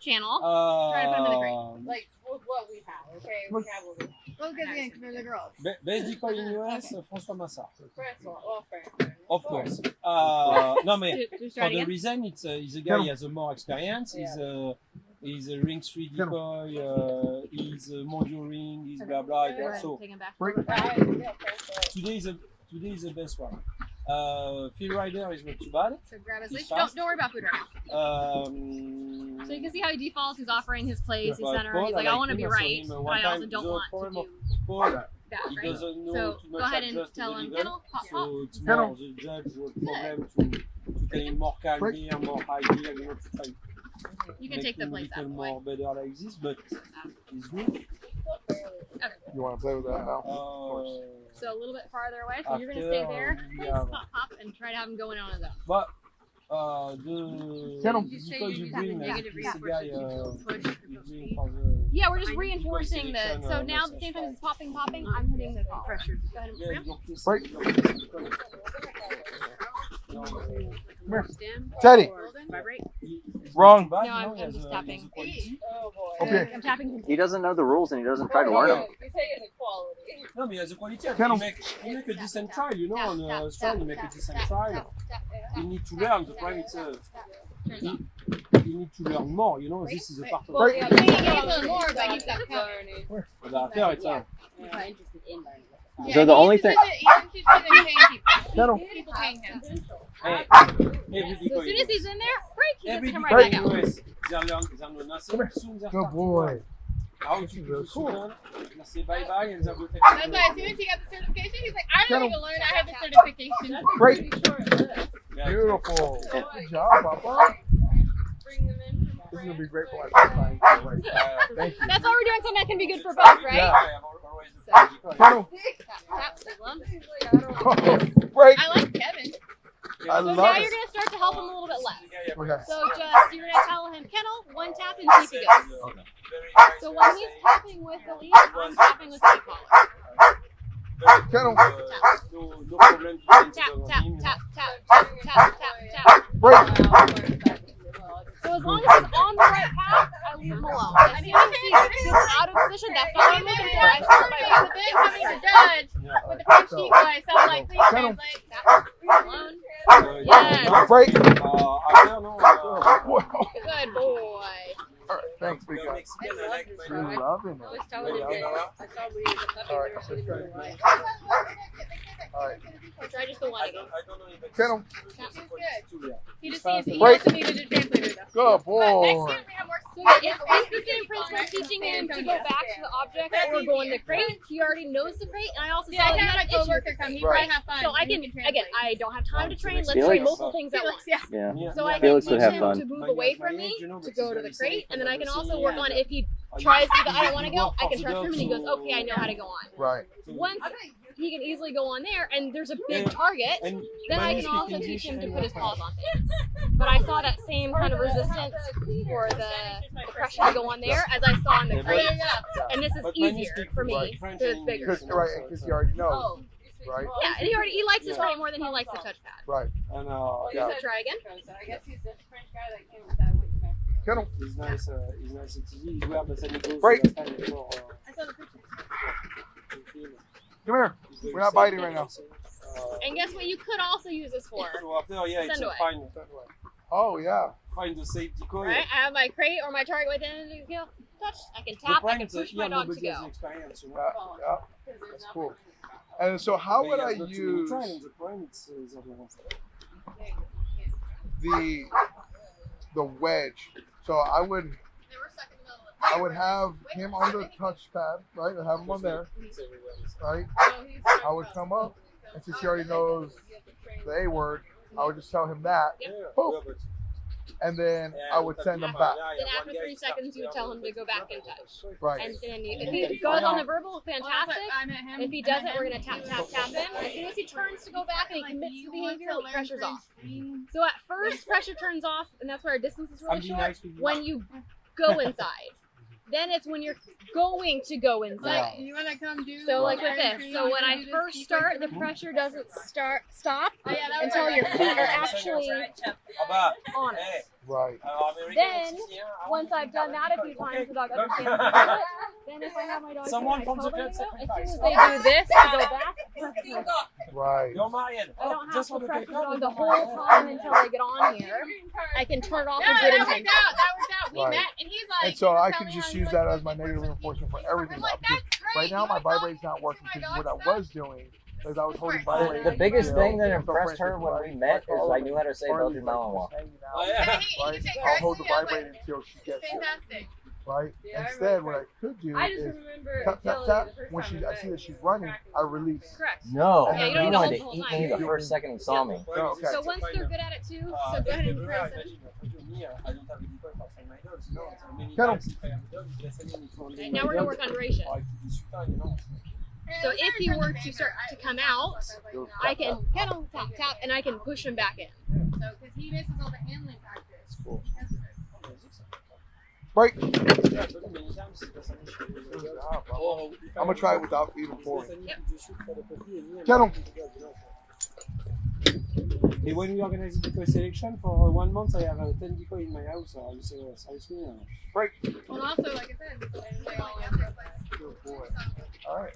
channel. Try to put him in the crate. Like what we have, okay? We have what we have. Focus in for the girls. Best decoy in US, François Massard. Fair. Of course. No, but for the reason he's a guy who has more experience. He's a ring 3 decoy. He's a module ring. He's blah blah. So today is the best one. Field rider is not too bad. So grab his leash. Don't worry about food right now. So you can see how he defaults. He's offering his place. He's center. He's like, I want to be right, but I also don't want to do that. Right? So go ahead and tell him, Kennel, pop, pop. So it's more the judge problem to tell him more calm here, more high here, you know, to try. You can take the place out of the way. More better like this, but it's good. Okay. You want to play with that now? So a little bit farther away. So you're gonna stay there. Please pop, pop, and try to have him going on his own. But because you bring like this guy, you bring for the yeah, we're just reinforcing the. So now at the same time as it's popping, I'm hitting the pressure. Go ahead and Break. Teddy. Wrong. No, I'm just tapping. Okay. I'm tapping. He doesn't know the rules and he doesn't try to learn them. You say it's equality. No, but as a quality, you make a decent trial, you know, on a strong, you make a decent trial. You need to learn. The problem is, you need to learn more, you know, this is a part of Well, yeah, he can learn more, but he's got learning. But after it's He's not interested in learning. So the only thing. He's interested in paying people. People paying him. hey, So as soon as he's in there, break, he gets to come right back out. Good boy. That's why That's why as soon as he got the certification, he's like, I don't need to learn, I have the certification. Great. Beautiful. Good job, Papa. Bring them in. This is going to be great for my first time. Thank you. That's why we're doing something that can be good for both, right? Yeah. Kettle. Break. I like Kevin. I So love now it. you're going to start to help him a little bit less. Okay. So just, you're going to tell him, Kennel, one tap and see if he goes. Okay. So when he's tapping with the lead, I'm tapping with the collar. Kettle. No problem to Tap, tap, tap, tap, tap, tap, tap, tap. Break. So as long as he's on the right path, I leave him alone. As soon as he gets out of position, that's what I'm looking for. I start my way. But then coming to judge with the French decoy, so I'm like, please translate. Alone. Yes. Break. Good boy. All right. Thanks, big guy. You're loving it. All right. Try just the one again. Kettle. He just needs, he also needed a translator though. Good boy. Next year we have more So it's the same principle teaching him to go back to the object or go in the crate. He already knows the crate, and I also Yeah, saw I that had a he had an coworker issue. come. He Right. might have fun. So I He can, translate. again, I don't have time to train. Let's Felix. train multiple things at once. Yeah. Yeah. So I can Felix teach would have him fun. to move away from me to go to the crate, and then I can also work on if he tries to go, I don't want to go, I can trust him, and he goes, okay, I know how to go on. Right. Once he can easily go on there, and there's a big target, then I can also teach him to put his paws on things. But I saw that same kind of resistance for the pressure to go on there as I saw in the crate, and this is easier for me. It's bigger. Because he already knows. Oh. Right. Yeah, and he likes his crate more than he likes the touchpad. Right. And Yeah. So try again. I guess he's the French guy that came with that witch man. Kettle. he's nice. He's nice. It's easy. He's weird, but then he goes. Break. I saw the picture. Come here. We're not biting right now. And guess what you could also use this for? So after, yeah, it's Send a away. Oh, yeah. find the safe decoy. Right? I have my crate or my target within the kill. Touch. I can tap. I can push my dog to nobody has go. experience, you know? Yeah. That's cool. And so how would I But use try and the point is the other one. the wedge? So I would have him on the touchpad, right? I have him on there, right? I would come up, and since he already knows the A word, I would just tell him that, boom, and then I would send him back. Then after 3 seconds, you would tell him to go back and touch. Right. And then if he goes on the verbal, fantastic. If he doesn't, we're going to tap, tap, tap him. As soon as he turns to go back and he commits to the behavior, pressure's off. So at first, pressure turns off, and that's where our distance is really short. When you go inside. Then it's when you're going to go inside. You want to come do? So like with this. So when I first start, the pressure doesn't stop until your feet are actually on it. Right. Then, once I've done that a few times without understanding it, then if I have my dog, Someone from the as jet soon as they do this, I go back. Right. I don't have to pressure the dog the whole time until they get on here. I can turn it off and get that into worked out. That worked out. We Right. met, and he's like. And so I can just use that as my negative reinforcement for everything now. Because right now my vibrate's not working because what I was doing is I was holding vibrate. The biggest you know, thing that so impressed for her instance, when we met is I knew how to say Harley's Belgian Malinois. just hanging out, Oh, yeah. Right? I'll hold the vibrate until she gets it. Fantastic. Right? Instead, what I could do I just is remember tap, tap, tap. When I see that she's running, I release. Correct. No, Yeah, you he don't need to wanted hold to the eat whole me the time. first second he saw me. Oh, okay. So once they're good at it too, so go ahead and press it. Now we're gonna work on duration. So if he were to start to come out, I can get him tap tap and I can push him back in. So because he misses all the handling practice. Cool. Break. I'm gonna try it without even pouring. Get him. And when we organize the decoy selection for 1 month, I have 10 decoy in my house. So I was seriously. Break. Well, also, like I said, they all have their place. Good boy. All right.